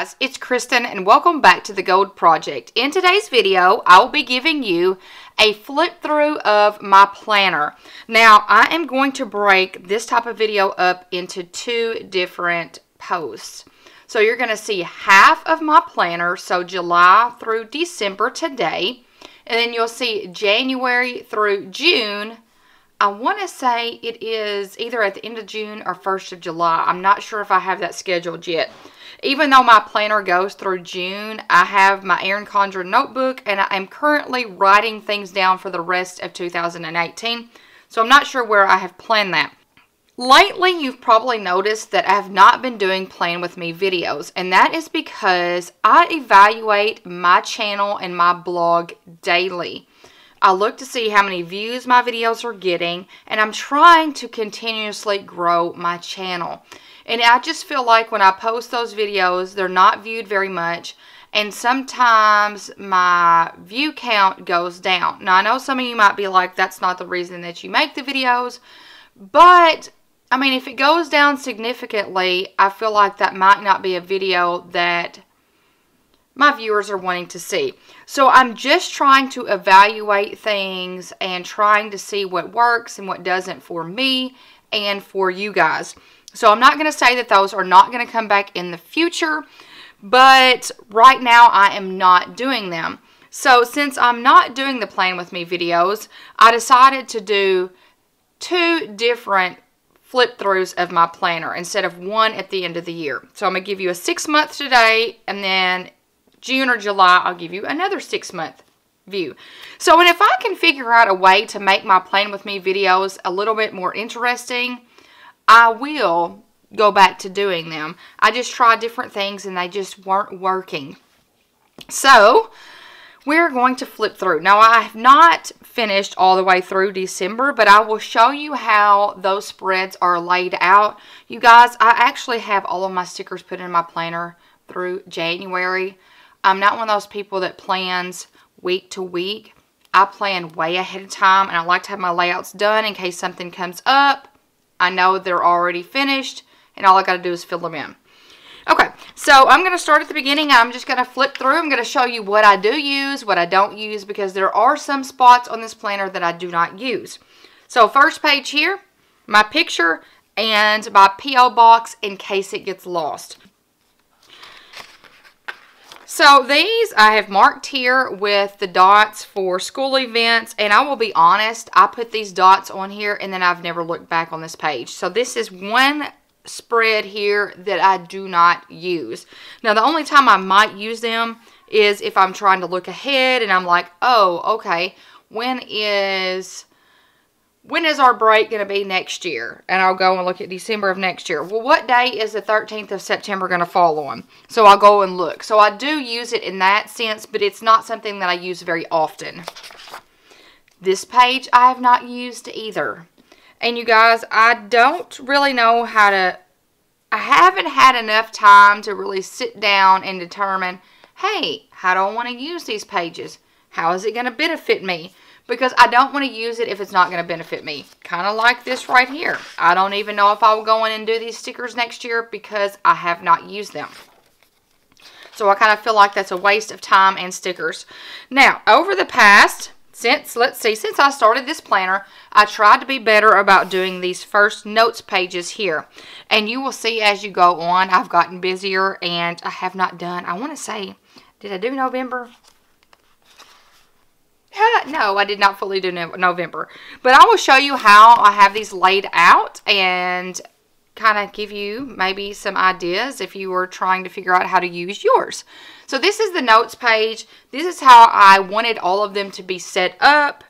guys, it's Kristen and welcome back to the Gold Project. In today's video, I will be giving you a flip through of my planner. Now, I am going to break this type of video up into two different posts. So you're going to see half of my planner, so July through December today, and then you'll see January through June. I want to say it is either at the end of June or 1st of July. I'm not sure if I have that scheduled yet. Even though my planner goes through June, I have my Erin Condren notebook and I am currently writing things down for the rest of 2018. So I'm not sure where I have planned that. Lately, you've probably noticed that I have not been doing Plan With Me videos, and that is because I evaluate my channel and my blog daily. I look to see how many views my videos are getting, and I'm trying to continuously grow my channel. And I just feel like when I post those videos, they're not viewed very much, and sometimes my view count goes down. Now, I know some of you might be like, that's not the reason that you make the videos, but I mean, if it goes down significantly, I feel like that might not be a video that my viewers are wanting to see. So I'm just trying to evaluate things and trying to see what works and what doesn't for me and for you guys. So I'm not going to say that those are not going to come back in the future, but right now I am not doing them. So since I'm not doing the Plan With Me videos, I decided to do two different flip throughs of my planner instead of one at the end of the year. So I'm going to give you a 6 month today, and then June or July, I'll give you another 6 month view. So, and if I can figure out a way to make my Plan With Me videos a little bit more interesting, I will go back to doing them. I just tried different things and they just weren't working. So, we're going to flip through. Now, I have not finished all the way through December, but I will show you how those spreads are laid out. You guys, I actually have all of my stickers put in my planner through January. I'm not one of those people that plans week to week. I plan way ahead of time, and I like to have my layouts done in case something comes up. I know they're already finished, and all I got to do is fill them in. Okay, so I'm going to start at the beginning. I'm just going to flip through. I'm going to show you what I do use, what I don't use, because there are some spots on this planner that I do not use. So first page here, my picture and my P.O. box in case it gets lost. So these I have marked here with the dots for school events, and I will be honest, I put these dots on here and then I've never looked back on this page. So this is one spread here that I do not use. Now the only time I might use them is if I'm trying to look ahead and I'm like, oh, okay, when is our break going to be next year? And I'll go and look at December of next year. Well, what day is the 13th of September going to fall on? So I'll go and look. So I do use it in that sense, but it's not something that I use very often. This page I have not used either. And you guys, I don't really know how to, I haven't had enough time to really sit down and determine, hey, how do I want to use these pages? How is it going to benefit me? Because I don't want to use it if it's not going to benefit me. Kind of like this right here. I don't even know if I will go in and do these stickers next year because I have not used them. So I kind of feel like that's a waste of time and stickers. Now, over the past, since I started this planner, I tried to be better about doing these first notes pages here. And you will see as you go on, I've gotten busier and I have not done, I want to say, did I do November? No, I did not fully do November. But I will show you how I have these laid out and kind of give you maybe some ideas if you were trying to figure out how to use yours. So this is the notes page. This is how I wanted all of them to be set up.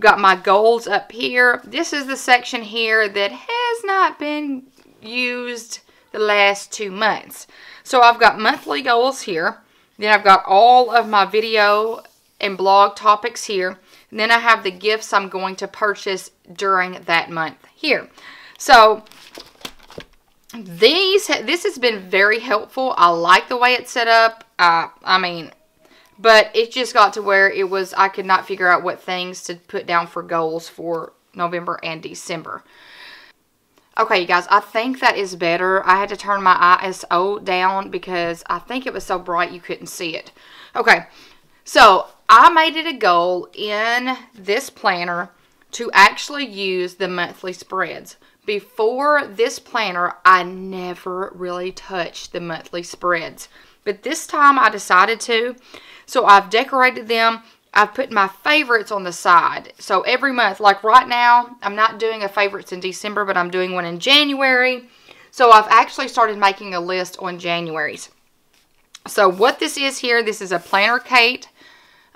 Got my goals up here. This is the section here that has not been used the last 2 months. So I've got monthly goals here. Then I've got all of my video and blog topics here. And then I have the gifts I'm going to purchase during that month here. So this has been very helpful. I like the way it's set up. But it just got to where it was, I could not figure out what things to put down for goals for November and December. Okay, you guys, I think that is better. I had to turn my ISO down because I think it was so bright you couldn't see it. Okay, so I made it a goal in this planner to actually use the monthly spreads. Before this planner, I never really touched the monthly spreads. But this time I decided to. So I've decorated them. I've put my favorites on the side. So every month, like right now, I'm not doing a favorites in December, but I'm doing one in January. So I've actually started making a list on January's. So what this is here, this is a Planner Kate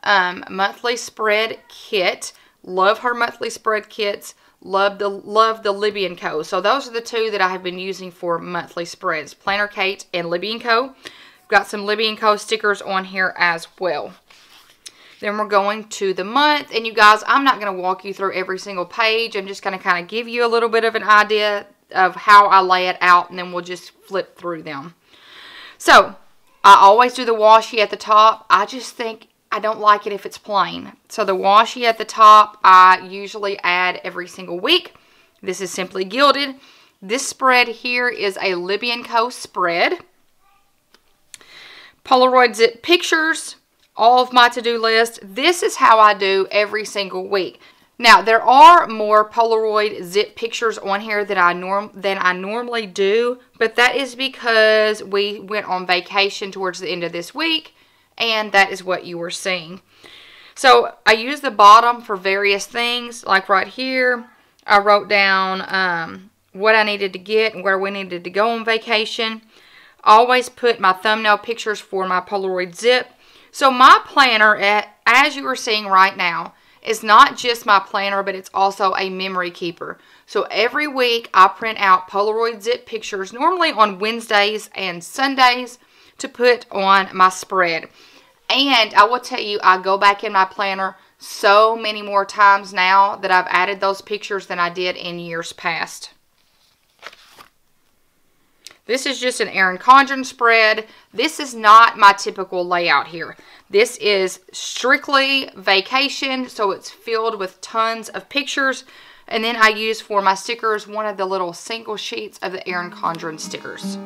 monthly spread kit. Love her monthly spread kits. Love the Libby & Co. So those are the two that I have been using for monthly spreads. Planner Kate and Libby & Co. Got some Libby & Co. stickers on here as well. Then we're going to the month. And you guys, I'm not going to walk you through every single page. I'm just going to kind of give you a little bit of an idea of how I lay it out. And then we'll just flip through them. So, I always do the washi at the top. I just think I don't like it if it's plain. So the washi at the top, I usually add every single week. This is simply gilded. This spread here is a Libby & Co. spread. Polaroid zip pictures. All of my to-do list. This is how I do every single week. Now, there are more Polaroid zip pictures on here than I normally do, but that is because we went on vacation towards the end of this week, and that is what you were seeing. So, I use the bottom for various things, like right here, I wrote down what I needed to get and where we needed to go on vacation. I always put my thumbnail pictures for my Polaroid zip. So my planner, as you are seeing right now, is not just my planner, but it's also a memory keeper. So every week I print out Polaroid zip pictures, normally on Wednesdays and Sundays, to put on my spread. And I will tell you, I go back in my planner so many more times now that I've added those pictures than I did in years past. This is just an Erin Condren spread. This is not my typical layout here. This is strictly vacation, so it's filled with tons of pictures. And then I use for my stickers one of the little single sheets of the Erin Condren stickers.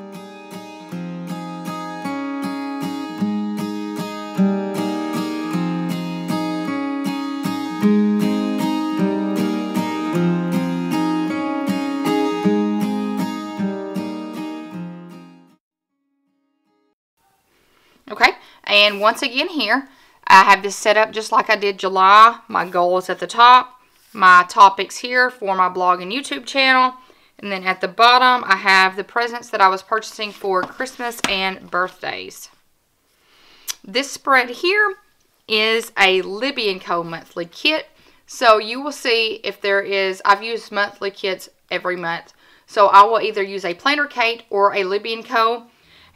Okay, and once again here, I have this set up just like I did July. My goal is at the top, my topics here for my blog and YouTube channel, and then at the bottom I have the presents that I was purchasing for Christmas and birthdays. This spread here is a Libby & Co. monthly kit, so you will see if there is, I've used monthly kits every month, so I will either use a Planner Kate or a Libby & Co.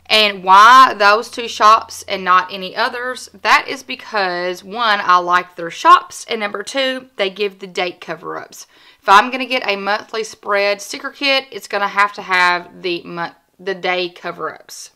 And why those two shops and not any others? That is because, one, I like their shops, and number two, they give the date cover-ups. If I'm going to get a monthly spread sticker kit, it's going to have the day cover-ups.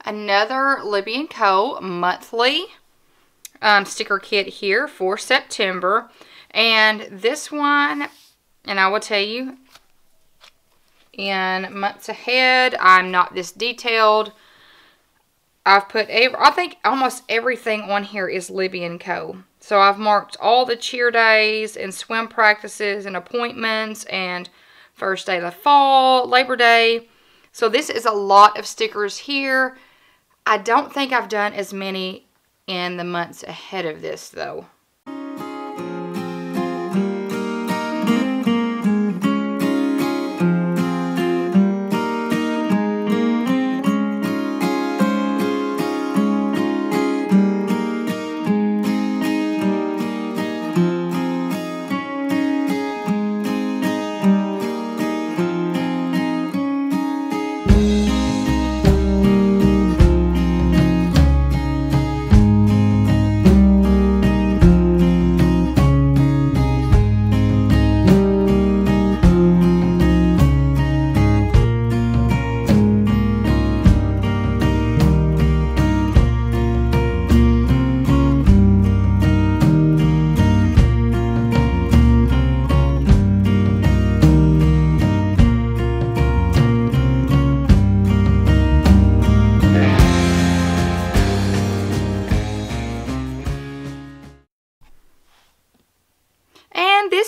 Another Libby & Co. monthly sticker kit here for September. And this one, and I will tell you, in months ahead, I'm not this detailed. I've put, I think almost everything on here is Libby & Co. So I've marked all the cheer days and swim practices and appointments and first day of the fall, Labor Day. So this is a lot of stickers here. I don't think I've done as many in the months ahead of this, though.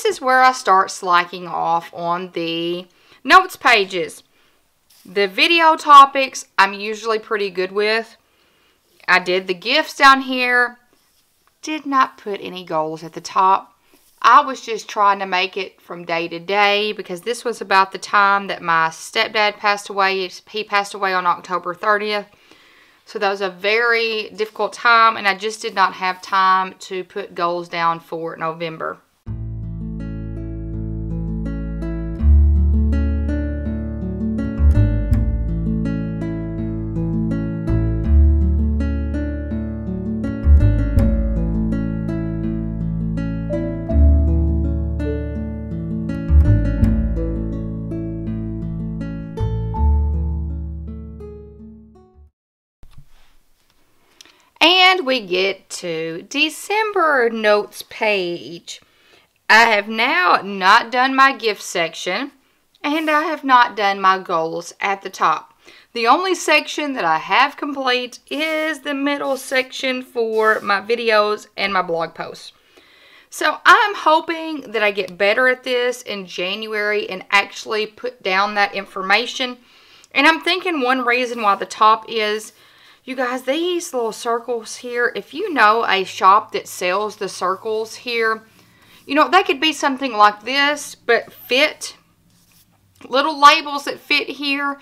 is where I start slacking off on the notes pages. The video topics I'm usually pretty good with. I did the gifts down here. Did not put any goals at the top. I was just trying to make it from day to day because this was about the time that my stepdad passed away. He passed away on October 30th. So that was a very difficult time, and I just did not have time to put goals down for November. And we get to December notes page. I have now not done my gift section, and I have not done my goals at the top. The only section that I have complete is the middle section for my videos and my blog posts. So I'm hoping that I get better at this in January and actually put down that information. And I'm thinking one reason why the top is, you guys, these little circles here, if you know a shop that sells the circles here, you know, they could be something like this, but fit, little labels that fit here,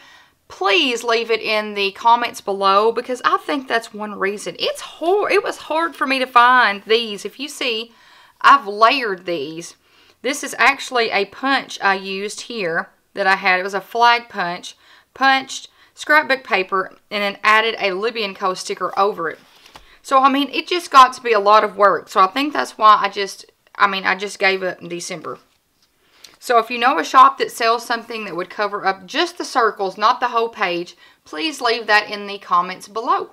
please leave it in the comments below, because I think that's one reason. It was hard for me to find these. If you see, I've layered these. This is actually a punch I used here that I had. It was a flag punch, punched scrapbook paper, and then added a Libby & Co. sticker over it. So, I mean, it just got to be a lot of work. So, I think that's why I just gave up in December. So, if you know a shop that sells something that would cover up just the circles, not the whole page, please leave that in the comments below.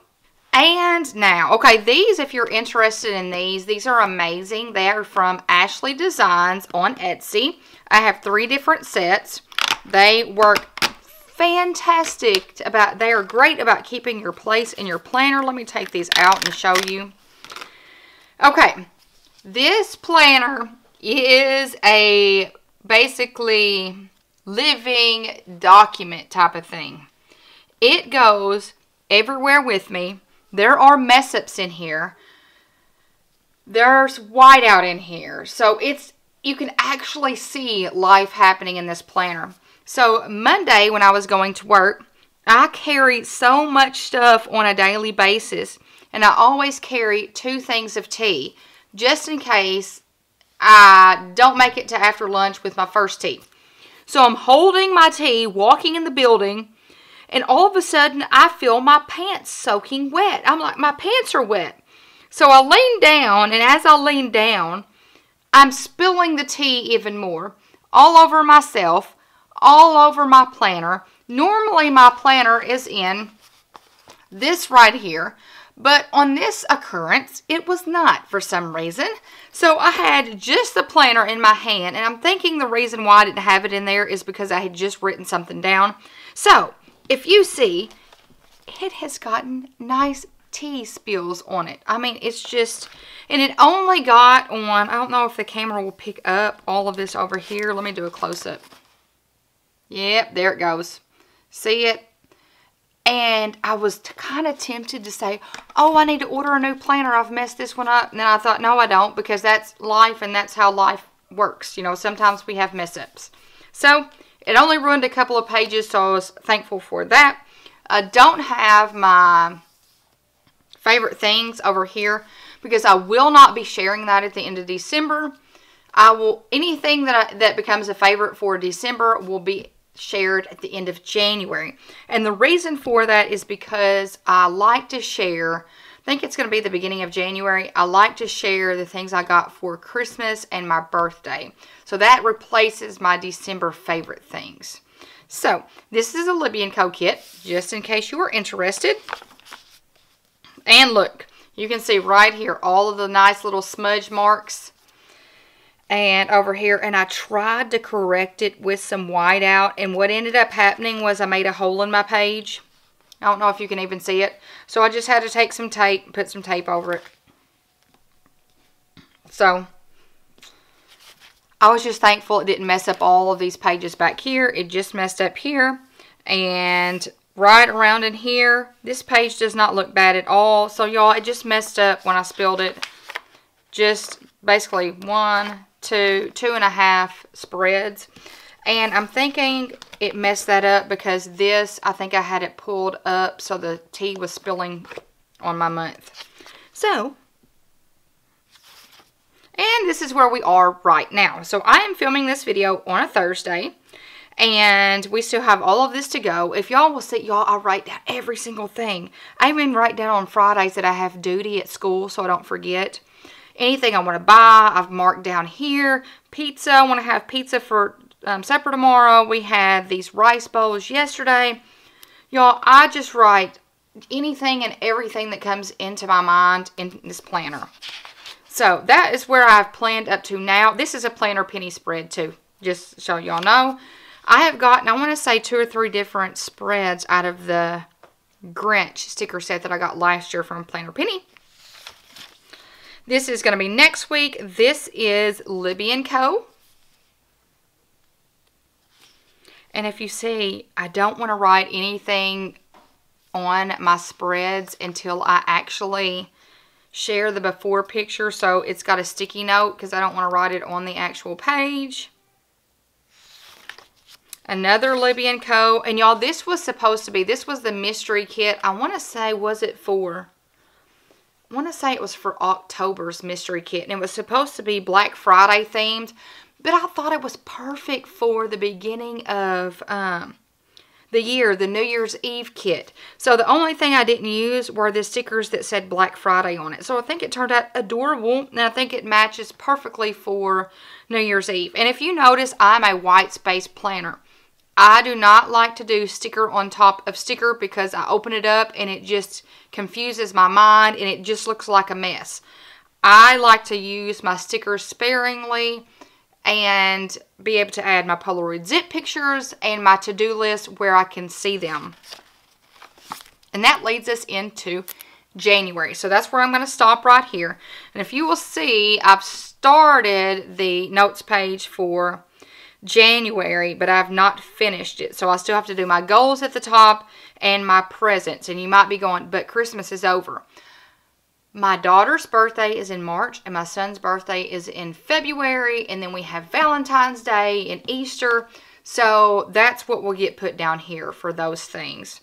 And now, okay, these, if you're interested in these are amazing. They are from Ashley Designs on Etsy. I have 3 different sets. They work fantastic. They are great about keeping your place in your planner. Let me take these out and show you. Okay, this planner is a basically living document type of thing. It goes everywhere with me. There are mess ups in here. There's whiteout in here. So you can actually see life happening in this planner. So Monday when I was going to work, I carry so much stuff on a daily basis, and I always carry 2 things of tea just in case I don't make it to after lunch with my first tea. So I'm holding my tea, walking in the building, and all of a sudden I feel my pants soaking wet. I'm like, my pants are wet. So I lean down, and as I lean down, I'm spilling the tea even more all over myself, all over my planner. Normally my planner is in this right here, but on this occurrence it was not for some reason. So I had just the planner in my hand, and I'm thinking the reason why I didn't have it in there is because I had just written something down. So if you see, it has gotten nice tea spills on it. I mean, it's just, and it only got on, I don't know if the camera will pick up all of this over here. Let me do a close-up. Yep, there it goes. See it? And I was kind of tempted to say, oh, I need to order a new planner. I've messed this one up. And then I thought, no, I don't, because that's life, and that's how life works. You know, sometimes we have mess-ups. So, it only ruined a couple of pages, so I was thankful for that. I don't have my favorite things over here, because I will not be sharing that at the end of December. Anything that becomes a favorite for December will be shared at the end of January. And the reason for that is because I like to share, I think it's going to be the beginning of January, I like to share the things I got for Christmas and my birthday. So that replaces my December favorite things. So this is a Libby & Co. kit, just in case you were interested. And look, you can see right here all of the nice little smudge marks. And over here, and I tried to correct it with some whiteout, and what ended up happening was I made a hole in my page. I don't know if you can even see it. So I just had to take some tape, put some tape over it. So I was just thankful it didn't mess up all of these pages back here. It just messed up here. And right around in here, this page does not look bad at all. So y'all, it just messed up when I spilled it. Just basically 1, 2, 2.5 spreads. And I'm thinking it messed that up because this, I think I had it pulled up so the tea was spilling on my month. So, and this is where we are right now. So I am filming this video on a Thursday. And we still have all of this to go. If y'all will see, y'all, I write down every single thing. I even write down on Fridays that I have duty at school so I don't forget. Anything I want to buy, I've marked down here. Pizza, I want to have pizza for supper tomorrow. We had these rice bowls yesterday. Y'all, I just write anything and everything that comes into my mind in this planner. So that is where I've planned up to now. This is a planner penny spread too, just so y'all know. I have gotten, I want to say 2 or 3 different spreads out of the Grinch sticker set that I got last year from Planner Penny. This is going to be next week. This is Libby & Co. And if you see, I don't want to write anything on my spreads until I actually share the before picture. So it's got a sticky note because I don't want to write it on the actual page. Another Libby & Co. And y'all, this was supposed to be, this was the mystery kit. I want to say, was it for, I want to say it was for October's mystery kit. And it was supposed to be Black Friday themed. But I thought it was perfect for the beginning of the year, the New Year's Eve kit. So the only thing I didn't use were the stickers that said Black Friday on it. So I think it turned out adorable. And I think it matches perfectly for New Year's Eve. And if you notice, I'm a white space planner. I do not like to do sticker on top of sticker because I open it up and it just confuses my mind and it just looks like a mess. I like to use my stickers sparingly and be able to add my Polaroid zip pictures and my to-do list where I can see them. And that leads us into January. So that's where I'm going to stop right here. And if you will see, I've started the notes page for January, but I've not finished it. So I still have to do my goals at the top and my presents. And you might be going, but Christmas is over. My daughter's birthday is in March and my son's birthday is in February. And then we have Valentine's Day and Easter. So that's what will get put down here for those things.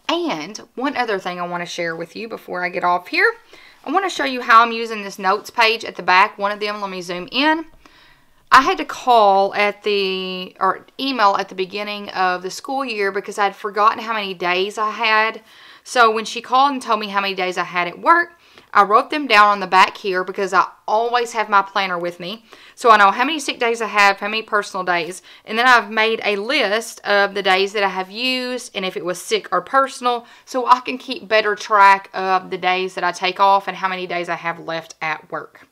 And one other thing I want to share with you before I get off here. I want to show you how I'm using this notes page at the back. One of them, let me zoom in. I had to call at the, or email at the beginning of the school year because I'd forgotten how many days I had. So when she called and told me how many days I had at work, I wrote them down on the back here because I always have my planner with me. So I know how many sick days I have, how many personal days. And then I've made a list of the days that I have used and if it was sick or personal so I can keep better track of the days that I take off and how many days I have left at work.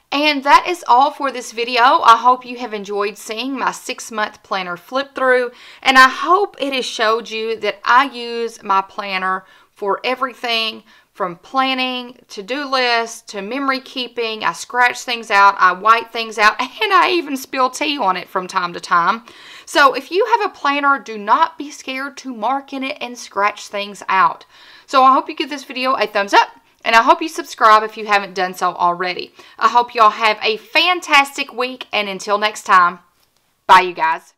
And that is all for this video. I hope you have enjoyed seeing my 6-month planner flip through. And I hope it has showed you that I use my planner for everything from planning, to-do lists, to memory keeping. I scratch things out, I white things out, and I even spill tea on it from time to time. So if you have a planner, do not be scared to mark in it and scratch things out. So I hope you give this video a thumbs up. And I hope you subscribe if you haven't done so already. I hope y'all have a fantastic week. And until next time, bye you guys.